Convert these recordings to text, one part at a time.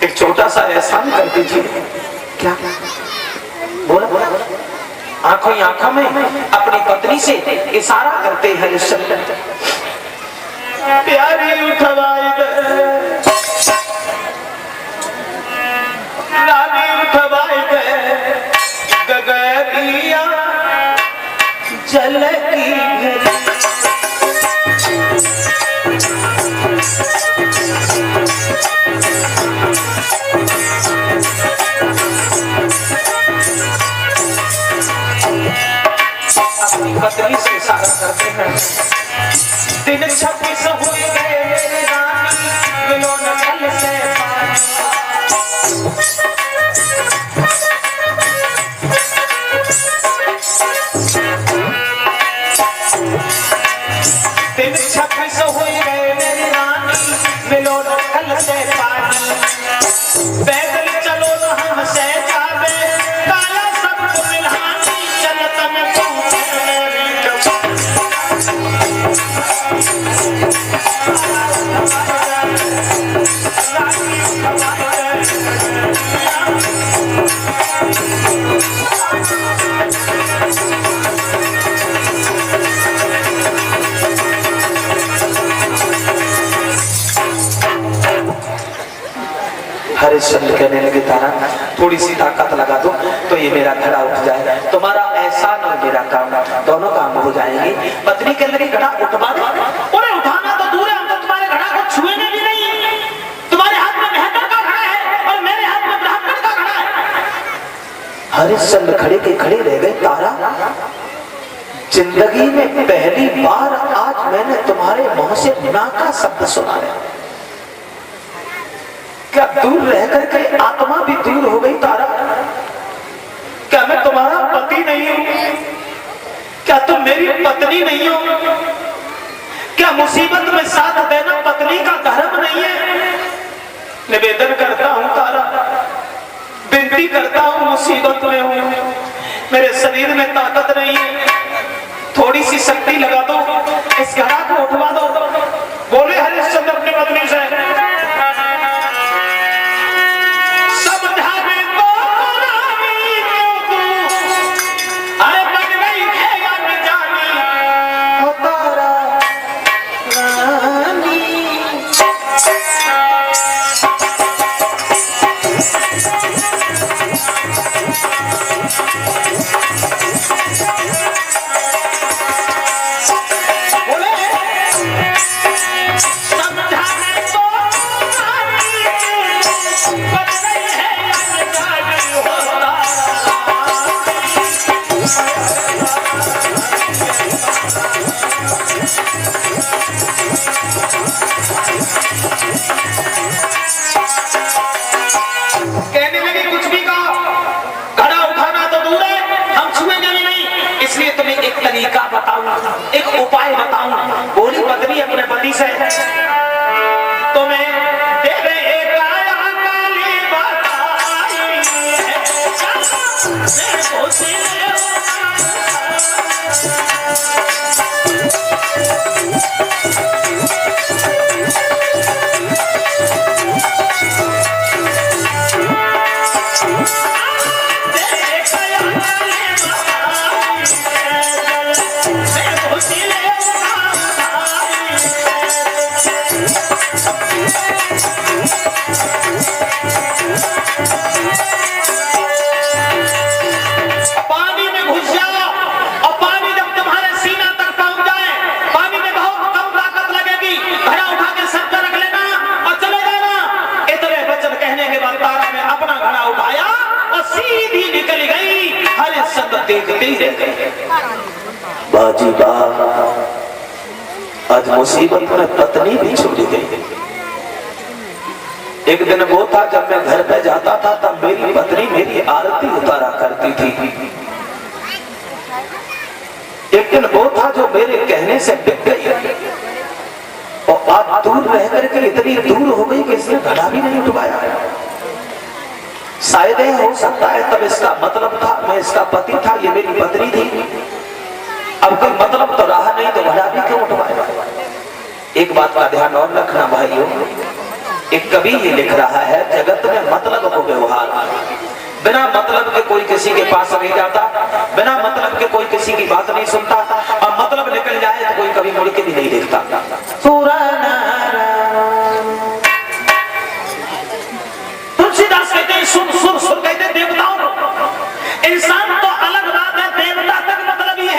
एक छोटा सा एहसान कर दीजिए। क्या बोला? आंखों ही आंखों में अपनी पत्नी से इशारा करते हरिश्चंद्र, प्यारी उठवाई दे, रानी उठवाई दे, गगरिया जल की पत्नी से इशारा करते हैं। दिन 26 हुए गए मेरी रानी, मिलो न कल से पानी। दिन 26 हुए गए मेरी रानी, मिलो न कल से पानी। पैदल चलो न हमसे जावे, काला सब मिलहानी, चलत में हरिश्चंद्र कहने लगे, तारा थोड़ी सी ताकत लगा दो तो ये मेरा घड़ा उठ जाए, तुम्हारा एहसान और मेरा काम दोनों काम हो जाएंगे। पत्नी कहने लगी, घड़ा उठवा दो। अरे उठाना तो दूर है, हम तो तुम्हारे घड़ा को छुएंगे भी नहीं। तुम्हारे हाथ में मेहकर का घड़ा है और मेरे हाथ में ब्राह्मण का घड़ा है। हरिश्चंद्र खड़े के खड़े रह गए। तारा, जिंदगी में पहली बार आज मैंने तुम्हारे मुंह से ना का शब्द सुना है। क्या दूर रह करके आत्मा भी दूर हो गई? तारा, क्या मैं तुम्हारा पति नहीं हूं? क्या तुम मेरी पत्नी नहीं हो? क्या मुसीबत में साथ देना पत्नी का धर्म नहीं है? निवेदन करता हूं तारा, विनती करता हूं, मुसीबत में हूं, मेरे शरीर में ताकत नहीं है, थोड़ी सी शक्ति लगा दो, इस घड़ा को उठवा दो। बोले हरिश्चंद्र अपनी पत्नी से, एक उपाय बताऊं। बोली पत्नी अपने पति से, तुम्हें देवे एक आया काली बताई देखते ही रह गए। बाजी बाप, आज मुसीबत में पत्नी भी छोड़ी गई। एक दिन वो था जब मैं घर पे जाता था, तब मेरी पत्नी मेरी आरती उतारा करती थी। एक दिन वो था जो मेरे कहने से बिक गई और आज दूर रह करके इतनी दूर हो गई कि इसने घड़ा भी नहीं उठवाया। शायद हो सकता है तब इसका मतलब था मैं इसका पति था, ये मेरी पत्नी थी। अब कोई मतलब तो रहा नहीं तो घड़ा भी क्यों उठवाया। एक बात का ध्यान और रखना भाइयों, एक कवि ये लिख रहा है, जगत में मतलब को व्यवहार, बिना मतलब के कोई किसी के पास नहीं जाता, बिना मतलब के कोई किसी की बात नहीं सुनता, और मतलब निकल जाए तो कोई कभी मुड़ के भी नहीं देखता। तुलसीदास कहते हैं सुर सुर सुर कहते हैं देवताओं को। इंसान तो अलग बात है, देवता तक मतलब ही है।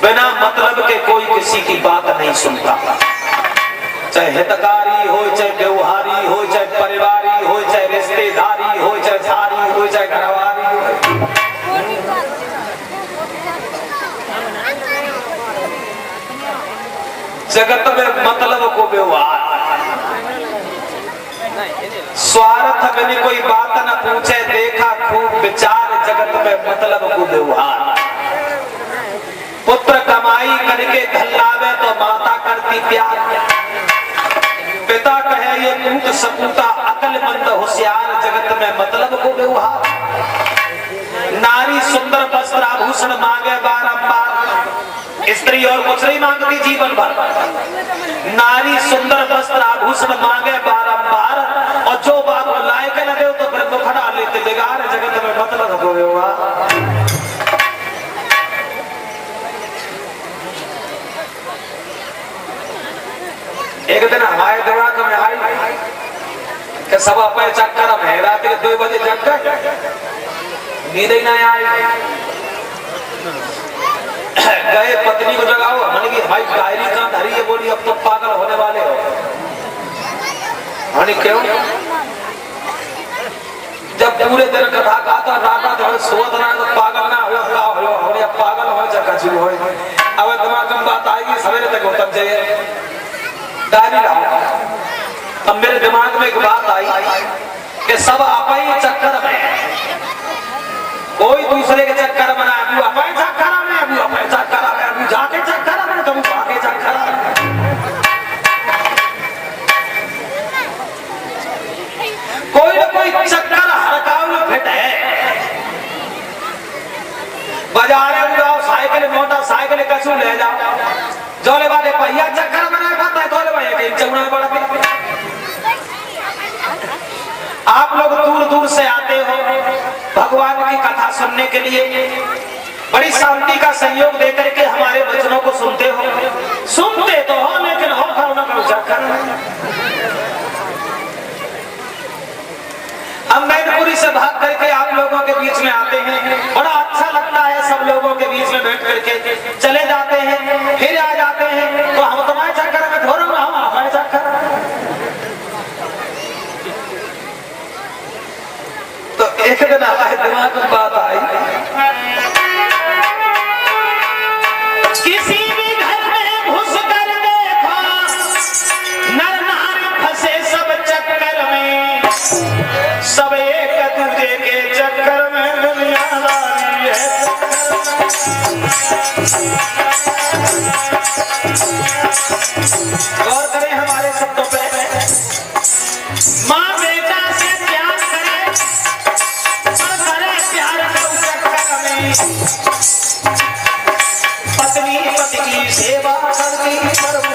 बिना मतलब के कोई किसी की बात नहीं सुनता, चाहे हितकारी हो, चाहे व्यवहारी हो, चाहे परिवारी हो, चाहे रिश्तेदारी हो, चाहे सारी हो, चाहे घरवारी हो। जगत में मतलब को व्यवहार, स्वार्थ बिन कोई बात न पूछे, देखा खूब विचार, जगत में मतलब को व्यवहार। पुत्र कमाई करके धन लावे तो माता करती प्यार, पिता कहे ये कूट सपूता, अकलमंद होशियार, जगत में मतलब को व्यवहार। नारी सुंदर वस्त्र आभूषण मांगे बारंबार, स्त्री और कुछ नहीं मांगती जीवन भर। नारी सुंदर वस्त्र आभूषण मांगे बारंबार, और जो बात लायक न दे तो फिर मुखड़ा लेते बेगार, जगत में मतलब को व्यवहार। एक दिन हमारे दिमाग में आई कि सब अपने चक्कर में रात के 2 बजे जग गए, नींद ही नहीं आई। गए पत्नी को जगाओ, हमने की भाई डायरी कहाँ धरी है, बोली अब तो पागल होने वाले हो। हमने क्यों? जब पूरे दिन कथा गाता रात सोच रहा तो पागल ना हो, हमने अब पागल हो जगह शुरू हो। अब दिमाग में बात आएगी सवेरे तक होता चाहिए, डायरी लाओ। अब मेरे दिमाग में एक बात आई कि सब अपने चक्कर में, कोई दूसरे के चक्कर में ना, अभी अपने चक्कर में, अभी अपने चक्कर में, अभी जाके चक्कर में, कभी भागे चक्कर में। कोई ना कोई चक्कर हड़काव में फिट है। बाजारे में जाओ, साइकिल मोटरसाइकिल कछु ले जाओ, जोले वाले पहिया चक्कर में नहीं पता है, जोले वाले कहीं चौड़ा में पड़ते। आप लोग दूर दूर से आते हो भगवान की कथा सुनने के लिए, बड़ी शांति का सहयोग देकर के हमारे वचनों को सुनते तो हो, लेकिन हो चक्कर। अब मैनपुरी से भाग करके आप लोगों के बीच में आते हैं, बड़ा अच्छा लगता है, सब लोगों के बीच में बैठ करके चले जाते हैं, फिर आ जाते हैं, तो हम तुम्हारे चक्कर में थोड़ा, हम हमारे चक्कर। तो एक दिन हमारे दिमाग में बात आई, किसी भी घर में घुस कर देखो, नर नारी फंसे सब चक्कर में, सब एक दूसरे के चक्कर में दुनियादारी है। गौर करें हमारे शब्दों पे, माँ बेटा से प्यार करे, और करे प्यार का चक्कर में, पत्नी पति की सेवा करती प्रभु।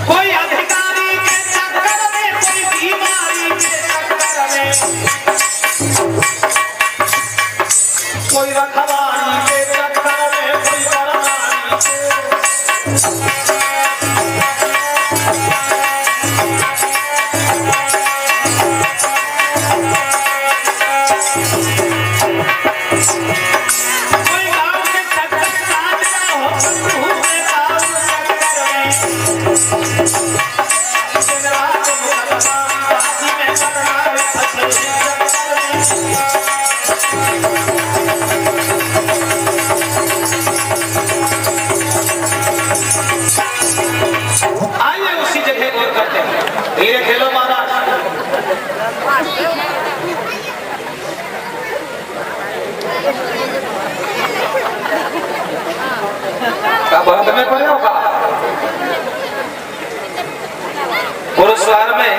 कोई अधिकारी के चक्कर में, कोई बीमारी के चक्कर में, कोई रखवारी के चक्कर में, कोई बरमारी के। स्वर में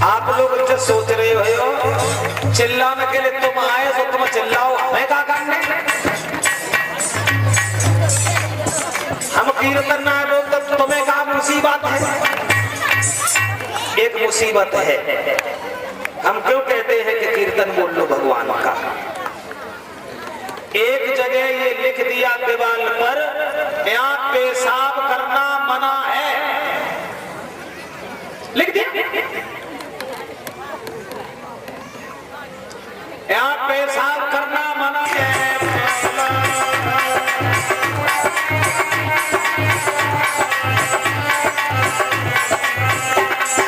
आप लोग जो सोच रहे हो चिल्लाने के लिए तुम आए तो तुम चिल्लाओ, हमें क्या करने? हम कीर्तन ना लो तो तुम्हें क्या मुसीबत है? एक मुसीबत है। हम क्यों कहते हैं कि कीर्तन बोल लो भगवान का? एक जगह ये लिख दिया दीवार पर, यहाँ पेशाब करना मना है, लिख दिया। यहाँ पेशाब करना मना है।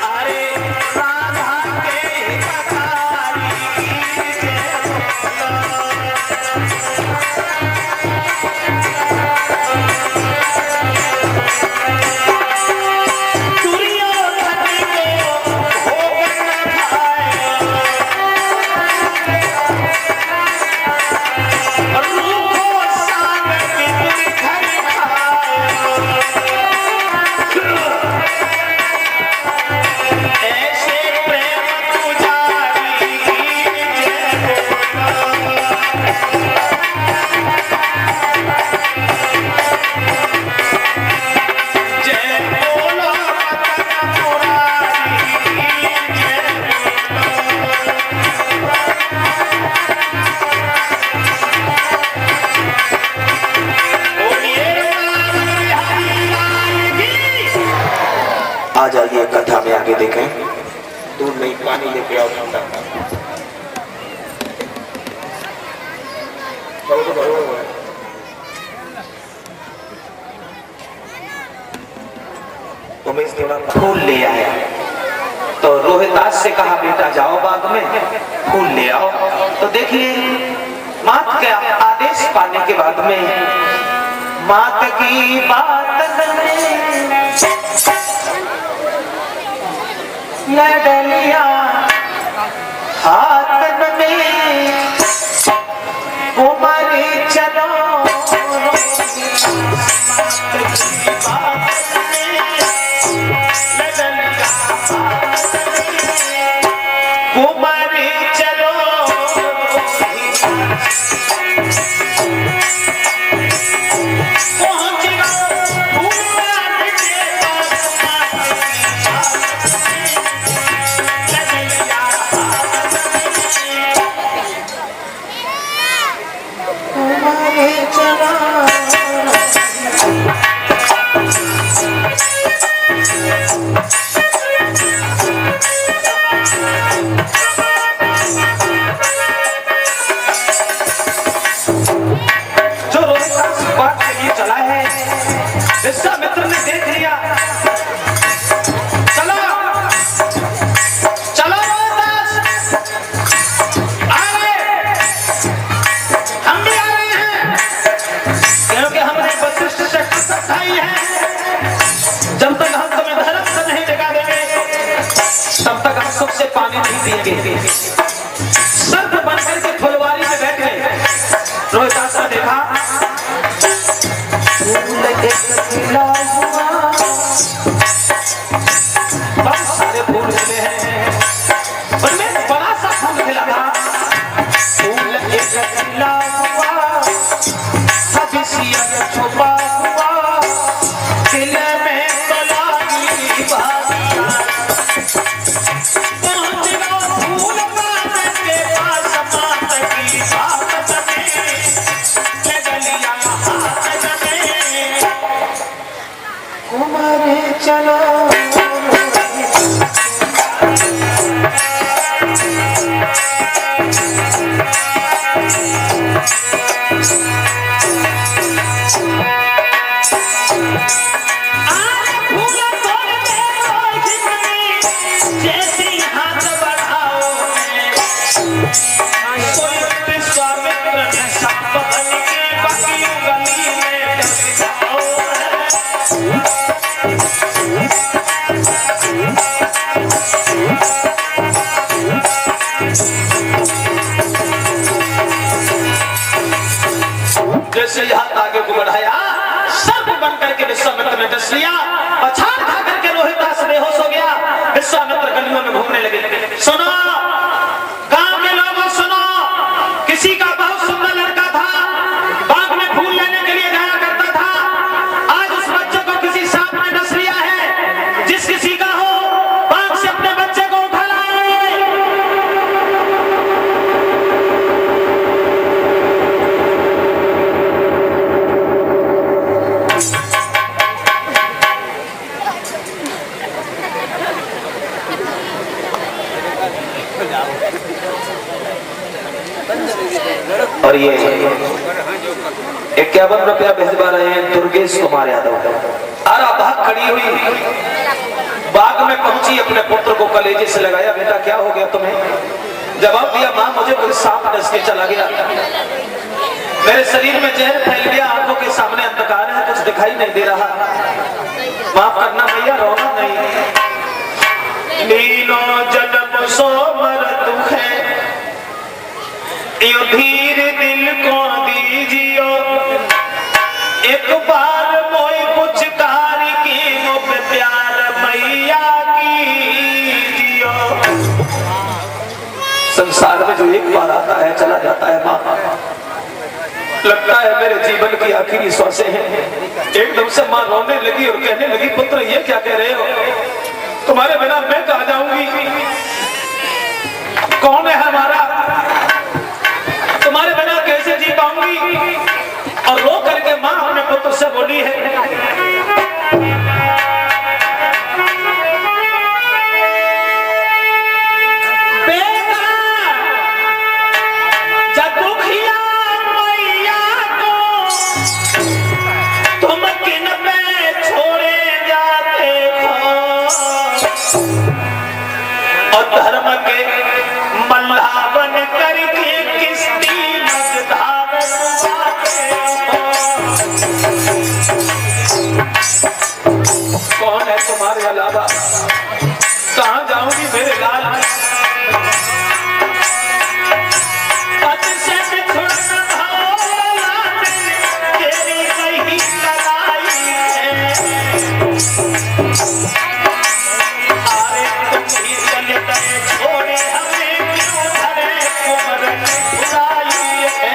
अरे राधा के पधारी आ जाइए कथा में आगे देखें। दूर नहीं, पानी लेके आओ। उमेश थोड़ा फूल ले आया तो रोहिदास से कहा बेटा जाओ बाग में फूल ले आओ। तो देखिए मात के आदेश पाने के बाद में मात की बात डलिया हाथ में कुमारी चलो कुमारी चलो विश्वामित्र ने देख लिया। चलो चलो रोहिदास, आ रहे, हम भी आ रहे हैं, क्योंकि हमने वशिष्ठ शक्ति समझाई है। जब तक हम तुम्हें धर्म से नहीं जगा देंगे तब तक हम सुख से पानी नहीं पिएंगे। सर्प बनकर के फुलवारी में बैठ गए। रोहिदास ने देखा बहुत सारे फूल खिले हैं, उनमें बड़ा सा फूल खिला था। फूल एक खिला हुआ, सभी सिया छुपा हुआ, दिल में कलागी भागिया। पहुंच गया फूल माता के पास, माता की बात में ले गलिया हाथ में। जैसे ही हाथ आगे को बढ़ाया, सर्प बन करके विश्वामित्र ने डस लिया, पछाड़ खा करके रोहिदास बेहोश हो गया। विश्वामित्र गलियों में घूमने लगे। सुनो गांव के लोगों, सुनो, किसी का बहुत सुंदर लड़का था, बाग में फूल लेने के लिए जाया करता था। आज उस बच्चे को किसी सांप ने डस लिया है। जिस किसी का हो, बाग से अपने बच्चे को उठा लाए। और ये 51 रुपया भेजवा रहे हैं दुर्गेश कुमार यादव। आरा भाग खड़ी हुई, बाग में पहुंची, अपने पुत्र को कलेजे से लगाया, बेटा क्या हो गया तुम्हें? जवाब दिया, मां मुझे कोई सांप डस के चला गया, मेरे शरीर में जहर फैल गया, आंखों के सामने अंधकार है, कुछ दिखाई नहीं दे रहा, माफ करना भैया, रोना नहीं। नीलो जन्म सो मरतु है, यो धीर दिल को दीजियो, एक बार मोई पुचकार की मुझ प्यार मैया कीजियो। संसार में जो एक बार आता है चला जाता है माँ, लगता है मेरे जीवन की आखिरी श्वासें हैं। एकदम से माँ रोने लगी और कहने लगी, पुत्र ये क्या कह रहे हो, तुम्हारे बिना मैं कहाँ जाऊंगी, कौन है हमारा, तुम्हारे बिना कैसे जी पाऊंगी। और रो करके मां अपने पुत्र से बोली है, बेटा जब दुखिया मैया को तुम किन पे छोड़े जाते हो, और धर्म के मल्लाह बन करके किस्ती कौन है तुम्हारे अलावा, कहां जाऊंगी मेरे लाल, पद से बिछुड़ना तेरी कहीं लड़ाई है, अरे तुम ही चले गए छोड़े हमें क्यों धरे उम्र खुदाई है।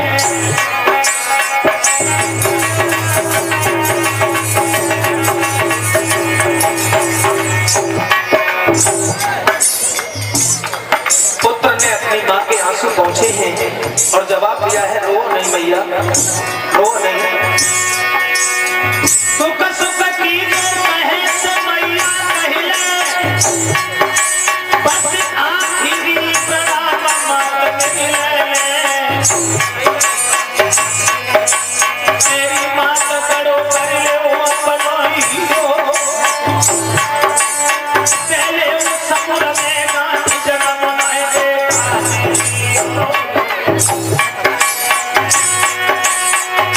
पुत्र ने अपनी मां के आंसू पहुंचे हैं और जवाब दिया है, रो नहीं मैया, रो नहीं। सुख सुख की महेश मैया पहले, बस आखिरी प्रणाम मात मिले, मेरी मात करो कर ले अपना हीरो, पहले उस समुद्र में गांधी जन्म आए थे,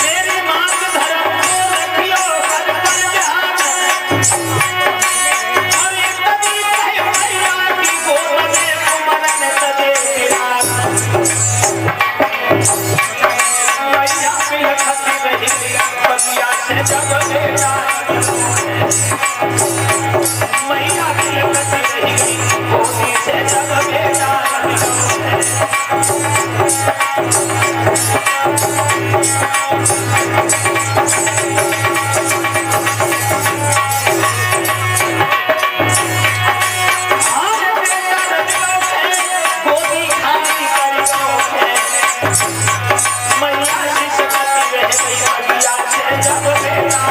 मेरी मात धर्म को रखियो हर पल ध्यान, और एक कभी कहे मैया की गोद में कुमरन सजे विराज, मैया भी लखती रही बलिया से जब बेटा, मैया भी लखती रही गोदी से जब बेटा, गोदी खाली करियो है, मैया शिशकती रही बलिया से जब बेटा।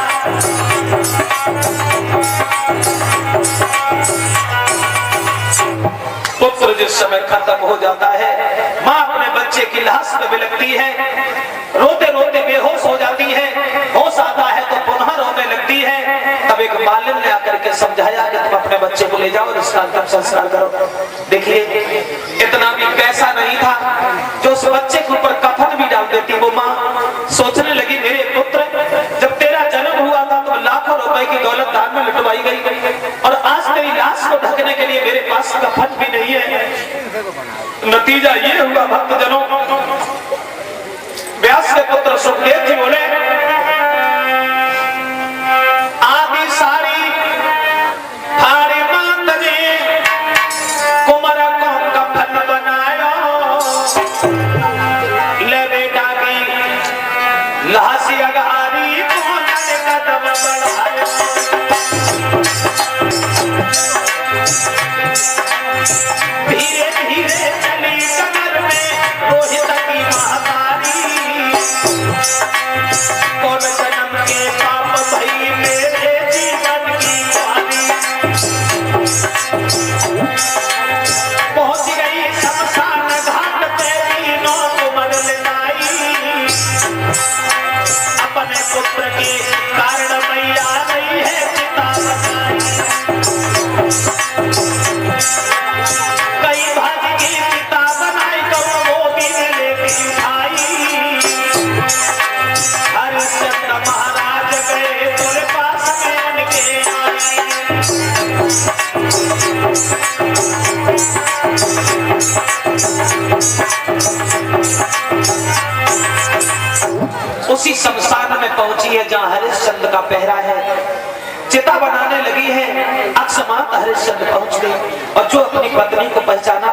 पुत्र जिस समय खत्म हो जाता है, माँ अपने बच्चे की लाश में बिलखती है, रोते रोते बेहोश हो जाती है, होश आता है तो पुनः रोने लगती है। तब एक मालिन ने आकर के समझाया कि तुम अपने बच्चे को ले जाओ और इसका अंतिम संस्कार करो। देखिए इतना भी पैसा नहीं था जो उस बच्चे के ऊपर कफन भी डाल देती। वो माँ सोचने लगी, मेरे पुत्र जब तेरा जन्म हुआ था तो लाखों रुपए की दौलत दान में लुटवाई गई, और आज तेरी लाश को ढकने के लिए मेरे पास कफन भी नहीं है। नतीजा ये हुआ भक्तजनों, व्यास के पुत्र तो सुखदेव जी बोले आदि सारी फाड़ी मात ने कुमार को कफन बनायो ले बेटा की लासी अगारी कौन ने कदम बढ़ायो धीरे धीरे चली कमर में रोहित की महातारी कौन जन्म के पाप भई मेरे जीवन की पानी पहुंच गई शमशान घाट पे तीनों उमर लिटाई अपने पुत्र के कारण मैया नहीं है पिता बताई कई भाजी की पिता बनाई तो वो भी लेके उठाई हरिश्चंद्र महाराज गए तुझे पास में उनके आई उसी शमशान में पहुंची है जहां हरिश्चंद्र का पहरा है चिता बनाने लगी है अकस्मात हरिश्चंद्र पहुंच गई और जो अपनी पत्नी को पहचाना